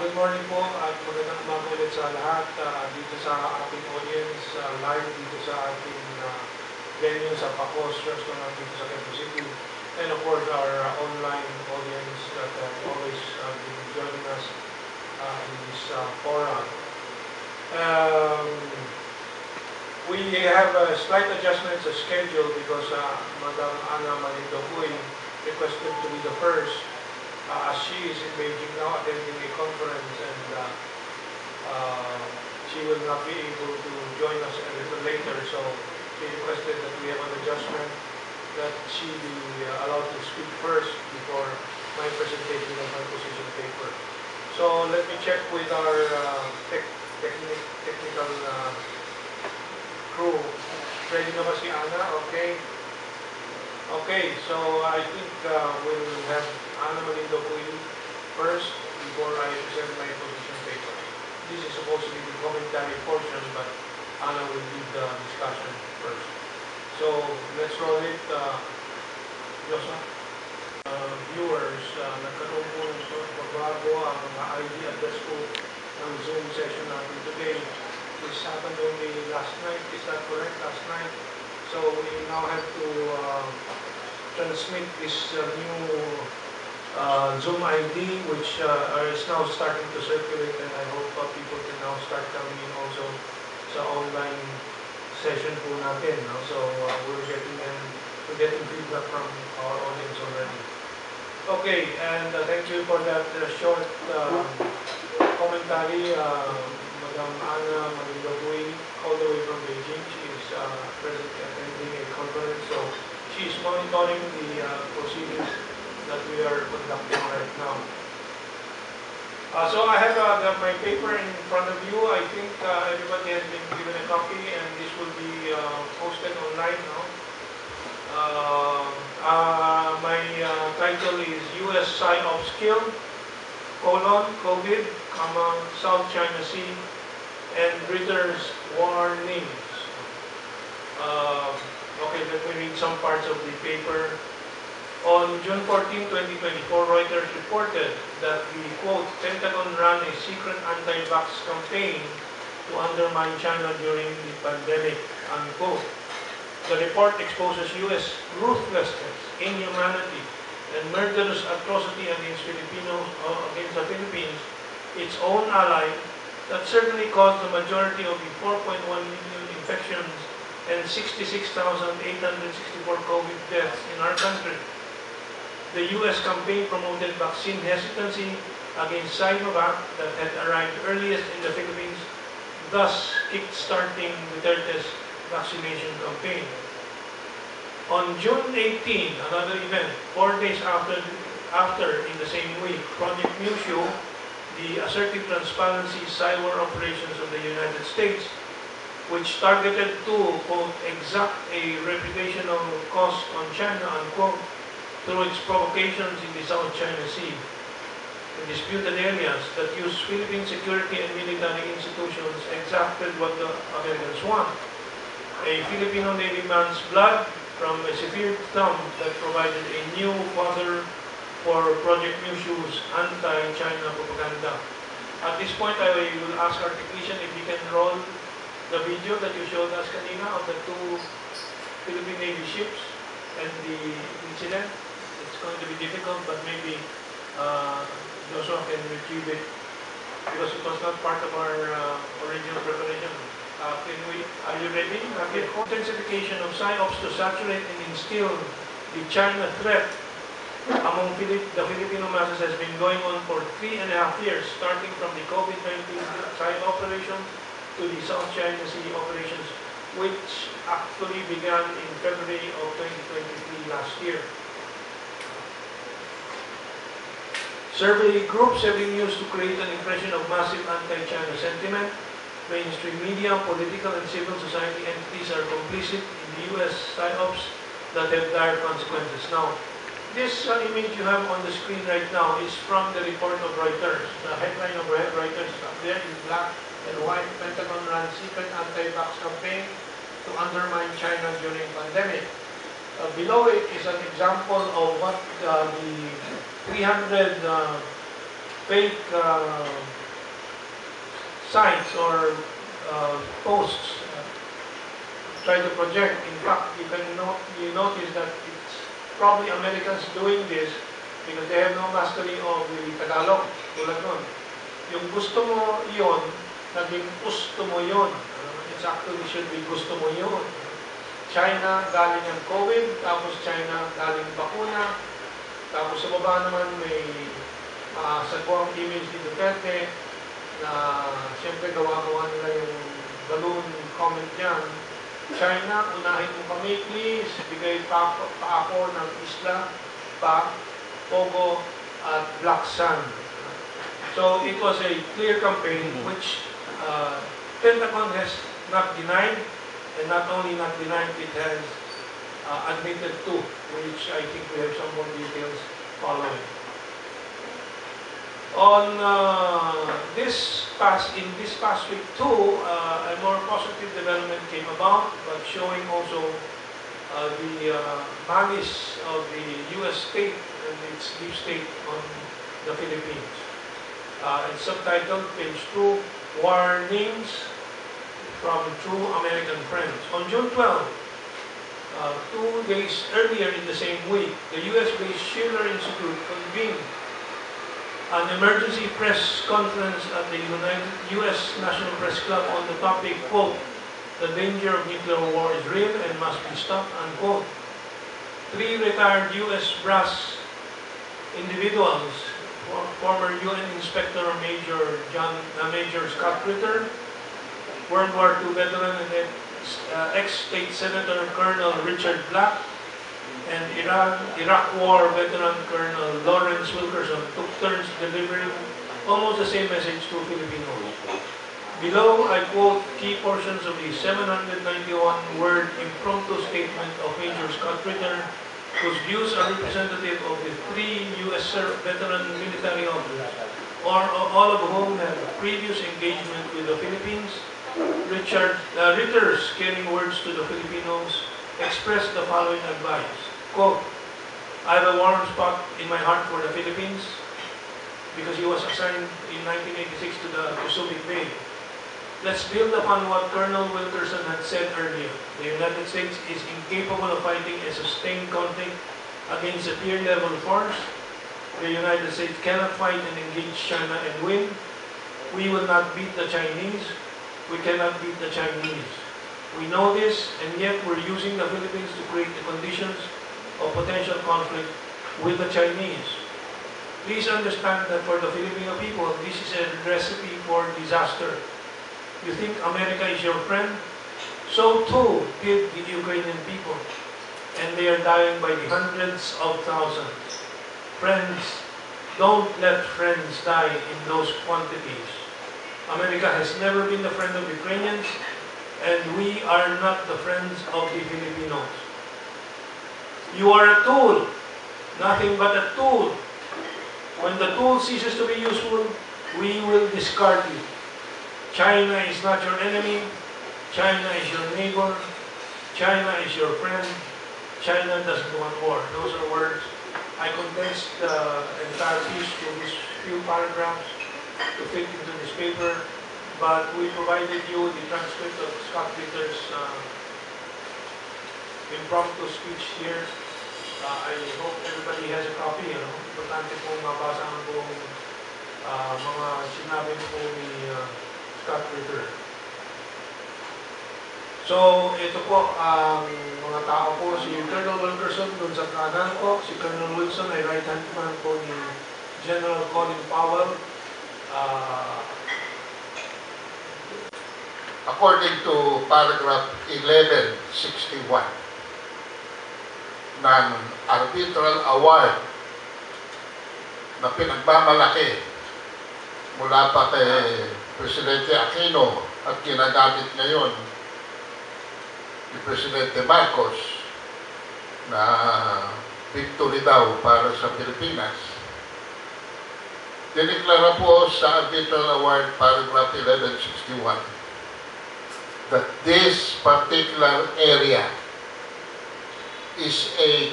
Good morning po at magandang umaga ulit sa lahat dito sa ating audience, live dito sa ating venue sa Pacos Restaurant dito sa Quezon City. And of course our online audience that always been joining us in this forum. We have a slight adjustment sa schedule because Madam Ana Malindocuy requested to be the first. As she is in Beijing now attending a conference and she will not be able to join us a little later, so she requested that we have an adjustment that she be allowed to speak first before my presentation of my position paper. So let me check with our technical crew. Ready na ba si Ana? Okay. Okay, so I think we'll have Ana Malindocuy first before I present my position paper. This is supposed to be the commentary portion, but Ana will lead the discussion first. So let's roll it. Joshua, viewers, nagkaroon po ng pagbago ang mga ID address ko ng Zoom session natin today. This happened only last night. Is that correct? Last night. So we now have to transmit this new Zoom ID, which is now starting to circulate, and I hope people can now start coming in also sa online session po natin. No? So we're getting feedback from our audience already. Okay, and thank you for that short commentary, Madam Ana Malindocuy, all the way from Beijing. She is presently attending a conference, so she is monitoring the proceedings that we are conducting right now. So I have my paper in front of you. I think everybody has been given a copy, and this will be posted online now. My title is U.S. Psy-Ops Skill, COVID, South China Sea, and Reuters warnings. Okay, let me read some parts of the paper. On June 14, 2024, Reuters reported that the, quote, Pentagon ran a secret anti-vax campaign to undermine China during the pandemic, unquote. The report exposes U.S. ruthlessness, inhumanity, and murderous atrocity against the Philippines, its own ally, that certainly caused the majority of the 4.1 million infections and 66,864 COVID deaths in our country. The U.S. campaign promoted vaccine hesitancy against Sinovac that had arrived earliest in the Philippines, thus kick-starting Duterte's vaccination campaign. On June 18, another event, 4 days after in the same week, Project Mushu, the assertive transparency cyber operations of the United States, which targeted to, quote, exact a reputational cost on China, unquote, through its provocations in the South China Sea, in disputed areas that use Philippine security and military institutions, exacted what the Americans want. A Filipino Navy man's blood from a severe thumb that provided a new fodder for Project Mushu's anti-China propaganda. At this point, I will ask our technician if he can roll the video that you showed us kanina of the two Philippine Navy ships and the incident. It's going to be difficult, but maybe Joshua can retrieve it because it was not part of our original preparation. Are you ready? Okay. Intensification of PSYOPs to saturate and instill the China threat among the Filipino masses has been going on for 3.5 years, starting from the COVID-19 side operation to the South China Sea operations, which actually began in February of 2023 last year. Survey groups have been used to create an impression of massive anti-China sentiment. Mainstream media, political and civil society entities are complicit in the U.S. PSYOPs that have dire consequences. Now, this image you have on the screen right now is from the report of Reuters. The headline of Reuters is up there in black and white. Pentagon ran secret anti-vax campaign to undermine China during pandemic. Below it is an example of what the 300 fake sites or posts try to project. In fact, you notice that it's probably Americans doing this because they have no mastery of the Tagalog. Tulad nun. Yung gusto mo yun, naging gusto mo yun. It's actually should be gusto mo yun. China, galing ang COVID, tapos China, galing bakuna, tapos sa baba naman may sagwang image ni Duterte na siyempre gawa-gawa nila yung balloon comment dyan. China, unahin mo kami please, bigay pa ako ng isla, Pogo, at Black Sand. So it was a clear campaign which Pentagon has not denied, and not only not denied, it has admitted to, which I think we have some more details following. On this past week too, a more positive development came about, but showing also the malice of the U.S. state and its deep state on the Philippines. It's subtitled, page 2, Warnings from True American Friends. On June 12, 2 days earlier in the same week, the U.S.-based Schiller Institute convened an emergency press conference at the U.S. National Press Club on the topic, quote, "The danger of nuclear war is real and must be stopped," unquote. 3 retired U.S. brass individuals, former UN Inspector Major Scott Ritter, World War II veteran and ex-state Senator Colonel Richard Black, and Iraq War veteran Colonel Lawrence Wilkerson took turns delivering almost the same message to Filipinos. Below, I quote key portions of the 791-word impromptu statement of Major Scott Ritter, whose views are representative of the 3 U.S. veteran military officers, all of whom have previous engagement with the Philippines. Ritter's caring words to the Filipinos expressed the following advice, quote, "I have a warm spot in my heart for the Philippines," because he was assigned in 1986 to the Subic Bay. "Let's build upon what Colonel Wilkerson had said earlier. The United States is incapable of fighting a sustained conflict against a peer-level force. The United States cannot fight and engage China and win. We will not beat the Chinese. We cannot beat the Chinese. We know this, and yet we're using the Philippines to create the conditions of potential conflict with the Chinese. Please understand that for the Filipino people, this is a recipe for disaster. You think America is your friend? So too did the Ukrainian people, and they are dying by the hundreds of thousands. Friends, don't let friends die in those quantities. America has never been the friend of Ukrainians, and we are not the friends of the Filipinos. You are a tool, nothing but a tool. When the tool ceases to be useful, we will discard it. China is not your enemy. China is your neighbor. China is your friend. China doesn't want war." Those are words. I condensed the entire piece to these few paragraphs to fit into this paper, but we provided you the transcript of Scott Ritter's impromptu speech here. I hope everybody has a copy. Importante pong mabasa ang buong mga sinabi po ni Scott Ritter. So, ito po ang mga tao po. Si Colonel Wilkerson dun sa kanan po. Si Colonel Wilson ay right-hand man po ni General Colin Powell. According to paragraph 1161 ng arbitral award na pinagmamalaki mula pa kay Presidente Aquino at ginagamit ngayon ni Presidente Marcos na victory daw para sa Pilipinas. Diniklara po sa arbitral award paragraph 1161 that this particular area is a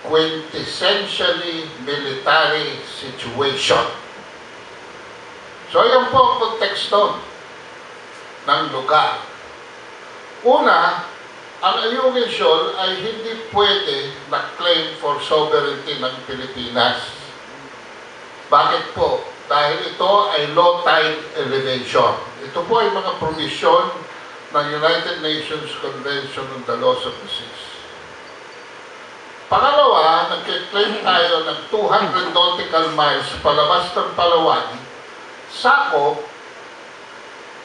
quintessentially military situation. So, yan po ang konteksto ng lugar. Una, ang Ayungin Shoal ay hindi pwede na claim for sovereignty ng Pilipinas. Bakit po? Dahil ito ay low tide elevation. Ito po ay mga provision ng United Nations Convention on the Laws of the Seas. Pangalawa, nag-claim tayo ng 200 nautical miles palabas ng Palawan, sakop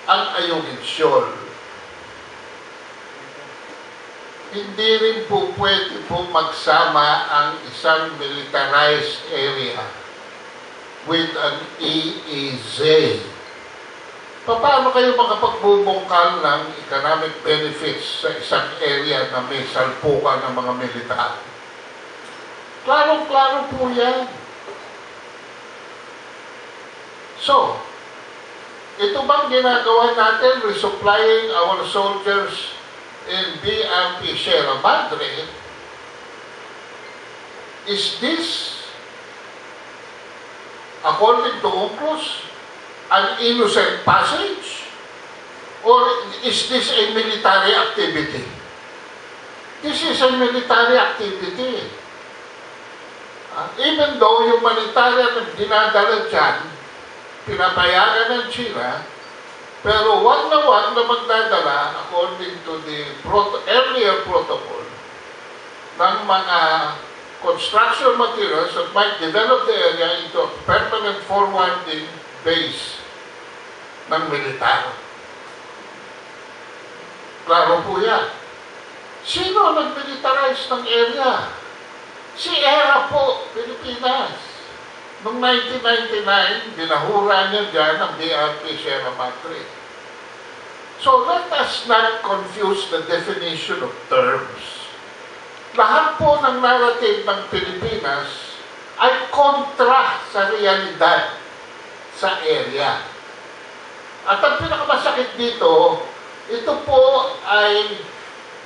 ang Ayungin Shoal. Hindi rin po pwede po magsama ang isang militarized area with an EEZ. Paano kayo makapagbubungkal ng economic benefits sa isang area na may salpukan ng mga militar? Klaro-klaro po yan. So, ito bang ginagawa natin, resupplying our soldiers in BMP Sierra Madre? Is this, according to UNCLOS, an innocent passage? Or is this a military activity? This is a military activity. Even though humanitarian ang dinadala dyan, pinapayagan ng China, pero wag na magdadala, according to the earlier protocol, ng mga construction materials that might develop the area into a permanent forwarding base ng militar. Klaro po yan. Sino nag-militarize ng area? Si ERA po, Pilipinas. Noong 1999, binahura niya dyan ang BRP Sierra Madre. So let us not confuse the definition of terms. Lahat po ng narrative ng Pilipinas ay kontra sa realidad sa area. At ang pinakamasakit dito, ito po ay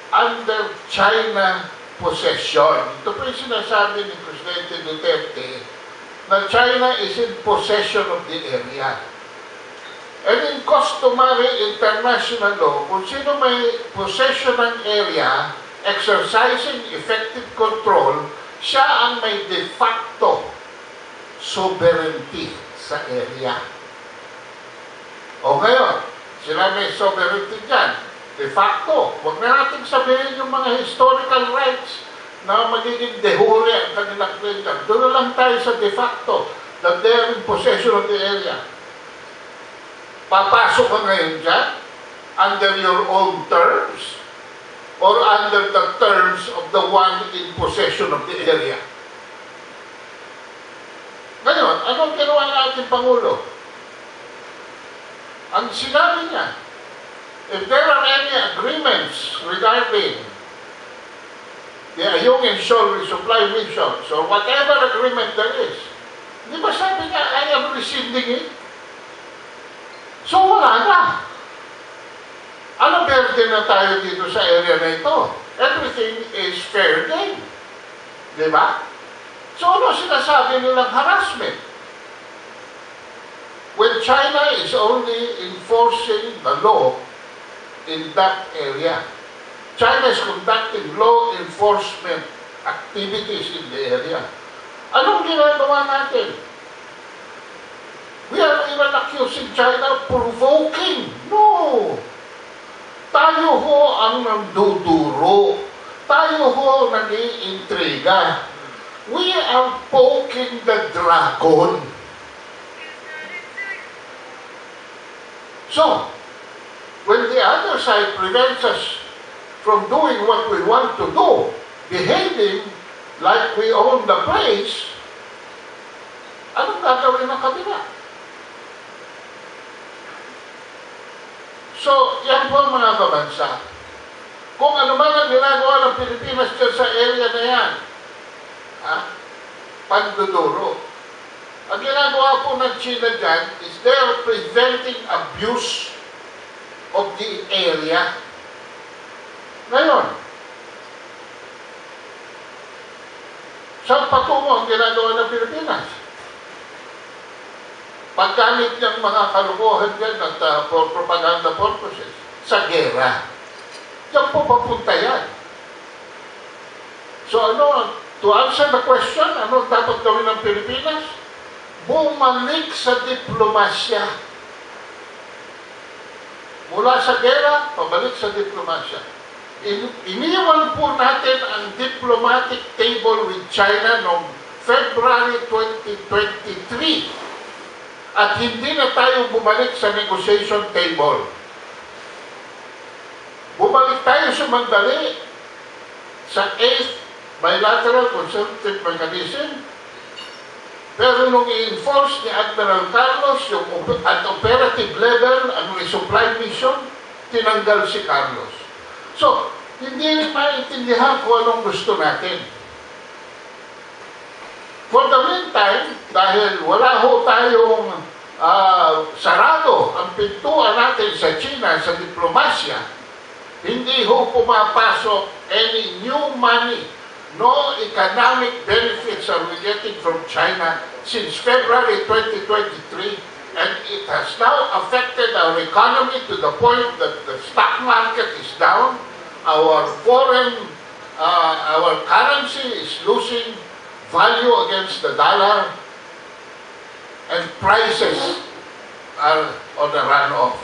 under China possession. Ito po yung sinasabi ni Presidente Duterte na China is in possession of the area. And in customary international law, kung sino may possession ng area, exercising effective control, siya ang may de facto sovereignty sa area. O ngayon, sila may sovereignty dyan. De facto, huwag na natin sabihin yung mga historical rights na magiging de jure ang kanilang claim. Doon na lang tayo sa de facto, that they are in possession of the area. Papasok ka ngayon dyan, under your own terms, or under the terms of the one in possession of the area. Ngayon, anong ginawa ng ating Pangulo? Ang sinabi niya, if there are any agreements regarding the Ayungin Shoal resupply missions or whatever agreement there is, di ba sabi niya, I am rescinding it? So wala na. Ano berde na tayo dito sa area na ito? Everything is fair game. Di ba? So ano sinasabi nilang harassment? When China is only enforcing the law in that area. China is conducting law enforcement activities in the area. Anong ginagawa natin? We are even accusing China of provoking. No! Tayo ho ang nanduduro. Tayo ho nag-iintriga. We are poking the dragon. So, when the other side prevents us from doing what we want to do, behaving like we own the place, anong gagawin ng kabila? So, yan po mga kabansa. Kung ano man ang ginagawa ng Pilipinas dyan sa area na yan, panduduro. Ang ginagawa po ng China dyan is they are preventing abuse of the area. Ngayon, saan patungo ang ginagawa ng Pilipinas? paggamit ng mga kalukuhan yan at for propaganda purposes sa gera. Diyan po papunta yan. So to answer the question, ano dapat gawin ng Pilipinas? Bumalik sa diplomasya. Mula sa gera, pabalik sa diplomasya. Iniwan po natin ang diplomatic table with China noong February 2023 at hindi na tayo bumalik sa negotiation table. Bumalik tayo sa mandali sa 8th Bilateral Consultative Mechanism, pero nung i-enforce ni Admiral Carlos yung at operative level ang resupply mission, tinanggal si Carlos. So, hindi rin maintindihan kung anong gusto natin. For the meantime, dahil wala ho tayong sarado ang pintuan natin sa China, sa diplomasya, hindi ho pumapasok any new money, no economic benefits are we getting from China since February 2023, and it has now affected our economy to the point that the stock market is down, our currency is losing value against the dollar, and prices are on the run-off.